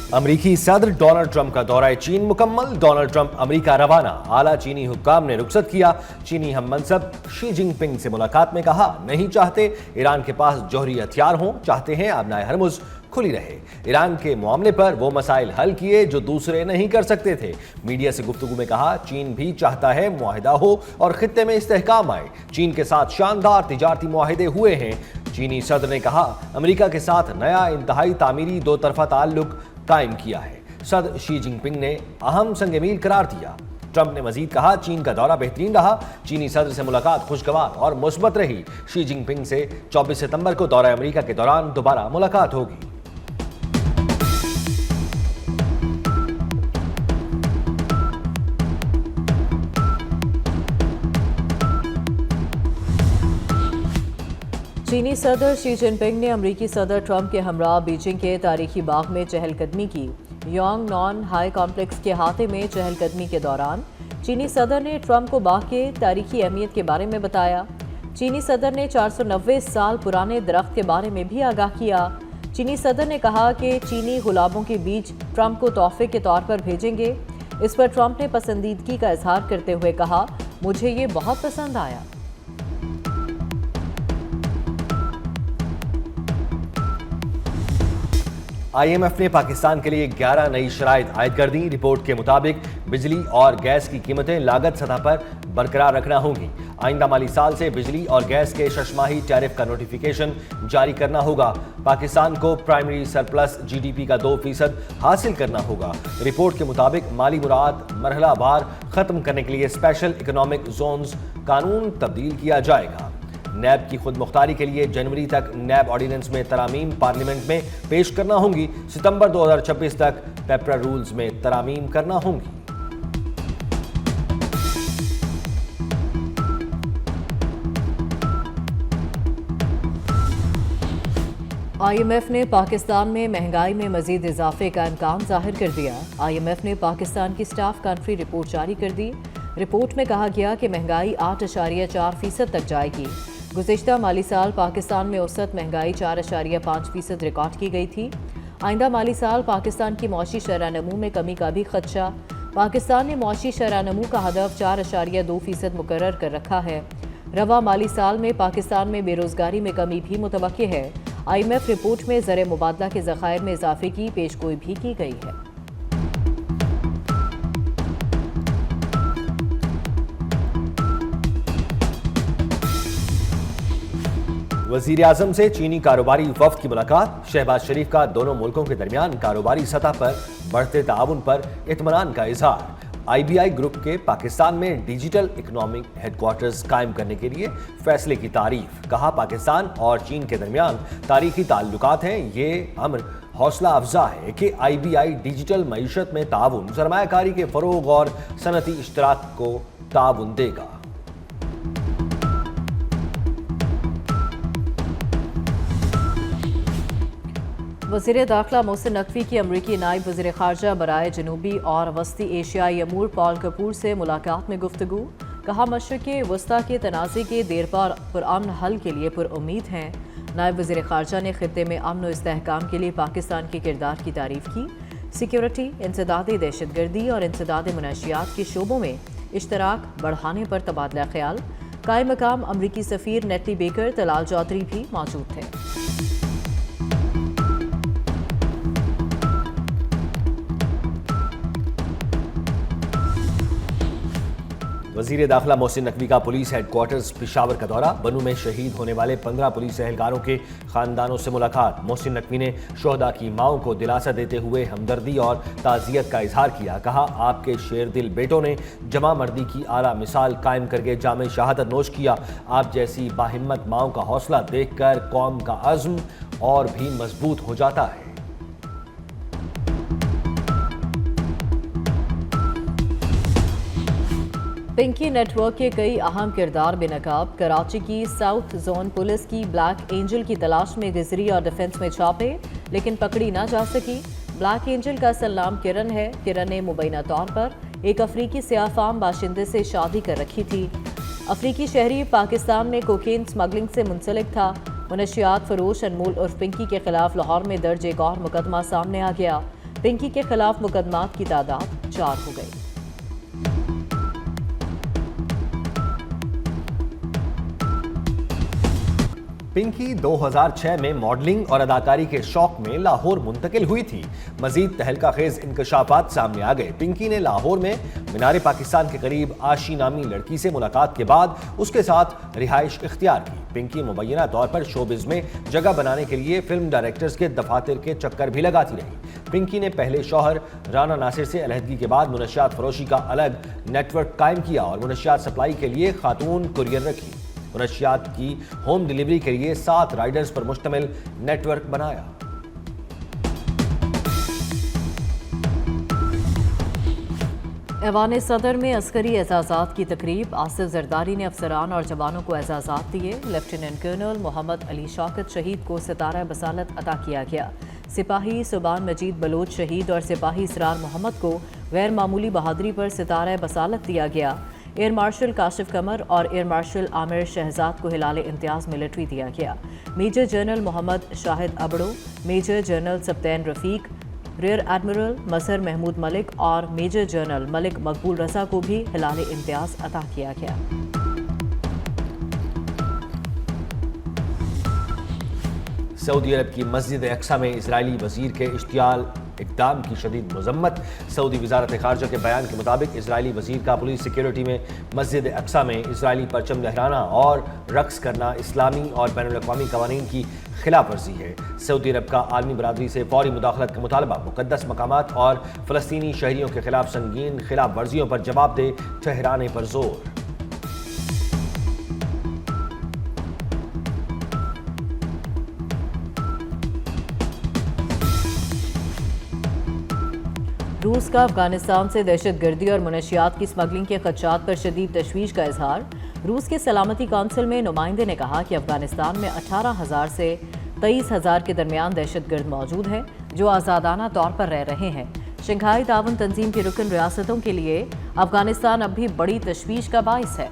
अमरीकी सदर Donald Trump का दौरा चीन मुकम्मल। डोनाल्ड ट्रंप अमरीका रवाना। आला चीनी हुक्काम ने रुखसत किया। चीनी हम मनसब शी जिनपिंग से मुलाकात में कहा, नहीं चाहते ईरान के पास जौहरी हथियार हों, चाहते हैं आबनाए हरमुज खुली रहे। ईरान के मामले पर वो मसाइल हल किए जो दूसरे नहीं कर सकते थे। मीडिया से गुफ्तगू में कहा, चीन भी चाहता है मुआहिदा हो और खित्ते में इस्तेहकाम आए। चीन के साथ शानदार तिजारती मुआहिदे हुए हैं। चीनी सदर ने कहा, अमेरिका के साथ नया इंतहाई तामीरी दो तरफा ताल्लुक कायम किया है। सदर शी जिनपिंग ने अहम संग-ए-मील करार दिया। ट्रंप ने मजीद कहा, चीन का दौरा बेहतरीन रहा। चीनी सदर से मुलाकात खुशगवार और मुस्बत रही। शी जिनपिंग से 24 सितंबर को दौरा अमेरिका के दौरान दोबारा मुलाकात होगी। चीनी सदर शी जिनपिंग ने अमरीकी सदर ट्रंप के हमरा बीजिंग के तारीखी बाग में चहलकदमी की। योंग नॉन हाई कॉम्प्लेक्स के अहाते में चहलकदमी के दौरान चीनी सदर ने ट्रंप को बाग के तारीखी अहमियत के बारे में बताया। चीनी सदर ने 490 साल पुराने दरख्त के बारे में भी आगाह किया। चीनी सदर ने कहा कि चीनी गुलाबों के बीज ट्रंप को तोहफे के तौर पर भेजेंगे। इस पर ट्रंप ने पसंदीदगी का इजहार करते हुए कहा, मुझे ये बहुत पसंद आया। IMF ने पाकिस्तान के लिए 11 नई शराइत आयद कर दी। रिपोर्ट के मुताबिक बिजली और गैस की कीमतें लागत सतह पर बरकरार रखना होंगी। आइंदा माली साल से बिजली और गैस के शशमाही टैरिफ का नोटिफिकेशन जारी करना होगा। पाकिस्तान को प्राइमरी सरप्लस GDP का 2% हासिल करना होगा। रिपोर्ट के मुताबिक माली मुराद मरहलावार खत्म करने के लिए स्पेशल इकोनॉमिक जोन्स कानून तब्दील किया जाएगा। नैब की खुद मुख्तारी के लिए जनवरी तक नैब ऑर्डिनेंस में तरामीम पार्लियामेंट में पेश करना होंगी। सितंबर 2026 तक पेपरा रूल्स में तरामीम करना होंगी। IMF ने पाकिस्तान में महंगाई में मजीद इजाफे का इम्कान जाहिर कर दिया। IMF ने पाकिस्तान की स्टाफ कंट्री रिपोर्ट जारी कर दी। रिपोर्ट में कहा गया कि महंगाई 8.4% तक जाएगी। गुज़िश्ता माली साल पाकिस्तान में औसत महंगाई 4.5% रिकॉर्ड की गई थी। आइंदा माली साल पाकिस्तान की मौशी शरह नमू में कमी का भी खदशा। पाकिस्तान ने मौशी शरह नमू का हदफ 4.2% मुकर्रर कर रखा है। रवा माली साल में पाकिस्तान में बेरोजगारी में कमी भी मुतवक्के है। IMF रिपोर्ट में ज़र मुबादला के ज़खायर में इजाफे की पेशगोई भी की गई है। वज़ीर आज़म से चीनी कारोबारी वफ़द की मुलाकात। शहबाज शरीफ का दोनों मुल्कों के दरमियान कारोबारी सतह पर बढ़ते ताउन पर इत्मीनान का इजहार। IBI ग्रुप के पाकिस्तान में डिजिटल इकोनॉमिक हेडक्वार्टर्स कायम करने के लिए फैसले की तारीफ। कहा, पाकिस्तान और चीन के दरमियान तारीखी ताल्लुकात हैं। ये अमर हौसला अफजा है कि IBI डिजिटल मईशत में ताउन, सरमायाकारी के फ़रोग और सनती इश्तराक को ताउन देगा। वज़ीर दाखिला मोहसिन नकवी की अमरीकी नायब वज़ीर ख़ारजा बराए जनूबी और वस्ती एशियाई अमूर पॉल कपूर से मुलाकात में गुफ्तगू। कहा, मशरिक़ वस्ता के तनाज़े के देरपा पुरअमन हल के लिए पुरुम्मीद हैं। नायब वज़ीर ख़ारजा ने ख़ित्ते में अमन और इस्तेहकाम के लिए पाकिस्तान के किरदार की तारीफ़ की। सिक्योरिटी, इंसदादी दहशतगर्दी और इंसदादी मुनाशियात के शोबों में इश्तराक बढ़ाने पर तबादला ख्याल। कायम मकाम अमरीकी सफ़ीर नेटली बेकर तलाल चौधरी भी मौजूद थे। वज़ीर दाखिला मोहसिन नकवी का पुलिस हेडक्वार्टर्स पेशावर का दौरा। बनू में शहीद होने वाले 15 पुलिस एहलकारों के खानदानों से मुलाकात। मोहसिन नकवी ने शोहदा की माओं को दिलासा देते हुए हमदर्दी और ताज़ियत का इजहार किया। कहा, आपके शेर दिल बेटों ने जमा मर्दी की आला मिसाल कायम करके जामे शहादत नोश किया। आप जैसी बाहिम्मत माओं का हौसला देखकर कौम का अज़्म और भी मजबूत हो जाता है। पिंकी नेटवर्क के कई अहम किरदार बेनकाब। कराची की साउथ जोन पुलिस की ब्लैक एंजल की तलाश में गुजरी और डिफेंस में छापे, लेकिन पकड़ी ना जा सकी। ब्लैक एंजल का असल नाम किरण है। किरण ने मुबैना तौर पर एक अफ्रीकी सियाफाम बाशिंदे से शादी कर रखी थी। अफ्रीकी शहरी पाकिस्तान में कोकेन स्मगलिंग से मुंसलिक था। मनशियात फरोश अनमोल उर्फ पिंकी के खिलाफ लाहौर में दर्ज एक और मुकदमा सामने आ गया। पिंकी के खिलाफ मुकदमात की तादाद 4 हो गई। पिंकी 2006 में मॉडलिंग और अदाकारी के शौक में लाहौर मुंतकिल हुई थी। मजीद तहलका खेज इंकशाफात सामने आ गए। पिंकी ने लाहौर में मीनार पाकिस्तान के करीब आशी नामी लड़की से मुलाकात के बाद उसके साथ रिहाइश इख्तियार की। पिंकी मुबैना तौर पर शोबिज में जगह बनाने के लिए फिल्म डायरेक्टर्स के दफातर के चक्कर भी लगाती रही। पिंकी ने पहले शौहर राना नासिर से अलहदगी के बाद मुनशियात फरोशी का अलग नेटवर्क कायम किया और मुनशियात सप्लाई के लिए खातून कुरियर रखी। मुनशियात की होम डिलीवरी के लिए 7 राइडर्स पर मुश्तमिल नेटवर्क बनाया। ऐवान सदर में अस्करी एजाज़ात की तकरीब। आसिफ जरदारी ने अफसरान और जवानों को एजाज़ात दिए। लेफ्टिनेंट कर्नल मोहम्मद अली शौकत शहीद को सितारा बसालत अता किया गया। सिपाही सुबान मजीद बलोच शहीद और सिपाही इसरार मोहम्मद को गैर मामूली बहादुरी पर सितारा बसालत दिया गया। एयर मार्शल काशिफ कमर और एयर मार्शल आमिर शहजाद को हिलाल इम्तियाज़ मिलिट्री दिया गया। Major general Mohammad Shahid Abro, major general Sibtain Rafiq, rear admiral Mazhar Mahmood Malik और मेजर जनरल मलिक मकबूल रजा को भी हिलाल इम्तियाज़ अता किया गया। सऊदी अरब की मस्जिद अक्सा में इजरायली वजीर के इश्तियाल इक़दाम की शदीद मजम्मत। सऊदी वजारत ख़ारजा के बयान के मुताबिक इजरायली वजीर का पुलिस सिक्योरिटी में मस्जिद अक्सा में इजरायली परचम लहराना और रक्स करना इस्लामी और बैनुल अक़वामी क़वानीन की खिलाफ वर्जी है। सऊदी अरब का आलमी बरादरी से फौरी मुदाखलत का मुतालबा। मुक़द्दस मकामात और फ़लस्तीनी शहरियों के खिलाफ संगीन खिलाफ वर्जियों पर जवाबदेह ठहराने पर जोर। रूस का अफगानिस्तान से दहशतगर्दी और मुनशियात की स्मगलिंग के खदशात पर शदीद तशवीश का इजहार। रूस के सलामती काउंसिल में नुमाइंदे ने कहा कि अफगानिस्तान में 18,000 से 23,000 के दरमियान दहशतगर्द मौजूद हैं जो आज़ादाना तौर पर रह रहे हैं। शंघाई ताउन तंजीम की रुकन रियासतों के लिए अफगानिस्तान अब भी बड़ी तशवीश का बाइस है।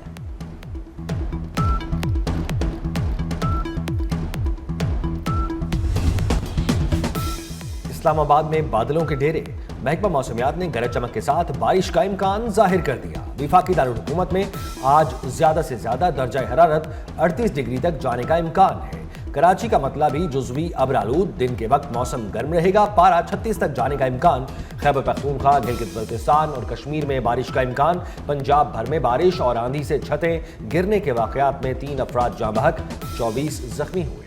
इस्लामाबाद में बादलों के डेरे। महकमा मौसमियात ने गरज चमक के साथ बारिश का इम्कान जाहिर कर दिया। विफाकी दारुल हुकूमत में आज ज्यादा से ज्यादा दर्जा हरारत 38 डिग्री तक जाने का इम्कान है। कराची का मतलब ही जुज़वी अब्रालूद। दिन के वक्त मौसम गर्म रहेगा। पारा 36 तक जाने का इम्कान। खैबर पख्तूनख्वा, गिलगित बल्तिस्तान और कश्मीर में बारिश का इम्कान। पंजाब भर में बारिश और आंधी से छतें गिरने के वाकयात में 3 अफराद जाँ बहक, 24 जख्मी हुए।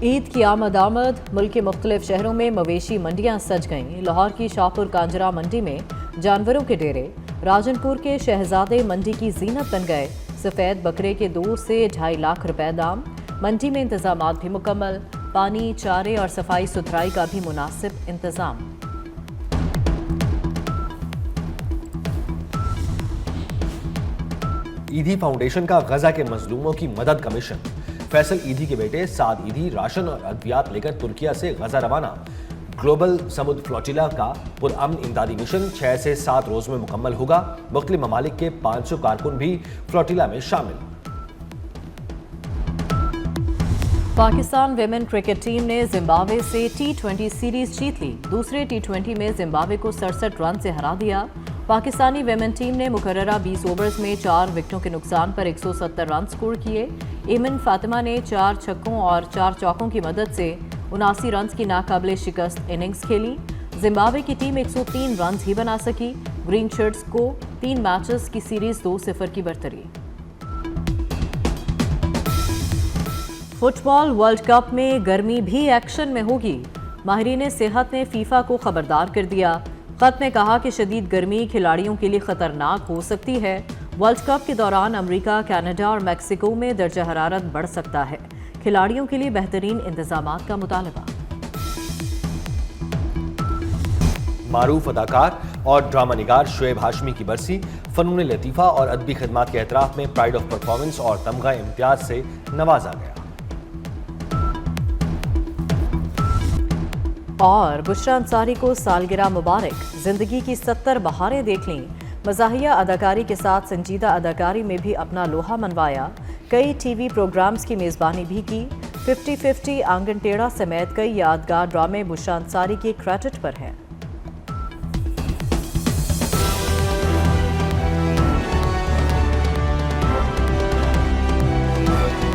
ईद की आमद। मुल्क के मुख्तलिफ शहरों में मवेशी मंडियां सज गईं। लाहौर की शाहपुर कांजरा मंडी में जानवरों के डेरे। राजनपुर के शहजादे मंडी की जीनत बन गए। सफ़ेद बकरे के 2 से 2.5 लाख रुपए दाम। मंडी में इंतजामात भी मुकम्मल। पानी, चारे और सफाई सुथराई का भी मुनासिब इंतजाम। ईदी फाउंडेशन का गजा के मजलूमों की मदद का मिशन। फैसल ईदी के बेटे साद ईदी राशन और अद्वियात लेकर तुर्किया से गजा रवाना। ग्लोबल समुद्र फ्लोटिला का पुरअमन इमदादी मिशन 6 से 7 रोज में मुकम्मल होगा। मुख्तलिफ ममालिक के 500 कारकुन भी फ्लोटिला में शामिल। पाकिस्तान विमेन क्रिकेट टीम ने जिम्बाब्वे से T20 सीरीज जीत ली। दूसरे T20 में जिम्बाब्वे को 67 रन से हरा दिया। पाकिस्तानी विमेन टीम ने मुकर्ररा 20 ओवर्स में 4 विकेटों के नुकसान पर 170 रन स्कोर किए। ईमन फातिमा ने 4 छक्कों और 4 चौकों की मदद से 79 रन की नाकाबिले शिकस्त इनिंग्स खेली। जिम्बाब्वे की टीम 103 रन ही बना सकी। ग्रीन शर्ट्स को 3 मैचेस की सीरीज 2-0 की बरतरी। फुटबॉल वर्ल्ड कप में गर्मी भी एक्शन में होगी। माहिरीन सेहत ने फीफा को खबरदार कर दिया। खत में कहा कि शदीद गर्मी खिलाड़ियों के लिए खतरनाक हो सकती है। वर्ल्ड कप के दौरान अमेरिका, कनाडा और मैक्सिको में दर्जा हरारत बढ़ सकता है। खिलाड़ियों के लिए बेहतरीन इंतजामात का मुतालबा। मारूफ अदाकार और ड्रामा निगार शुएब हाशमी की बरसी। फनून लतीफ़ा और अदबी खिदमात के एतराफ़ में प्राइड ऑफ परफॉर्मेंस और तमगा इम्तियाज से नवाजा गया। और बुशरा अंसारी को सालगिरह मुबारक। जिंदगी की 70 बहारें देख लीं। मज़ाहिया अदाकारी के साथ संजीदा अदाकारी में भी अपना लोहा मनवाया। कई टीवी प्रोग्राम्स की मेज़बानी भी की। 50-50 आंगन टेढ़ा समेत कई यादगार ड्रामे बुश अंसारी के क्रेडिट पर हैं।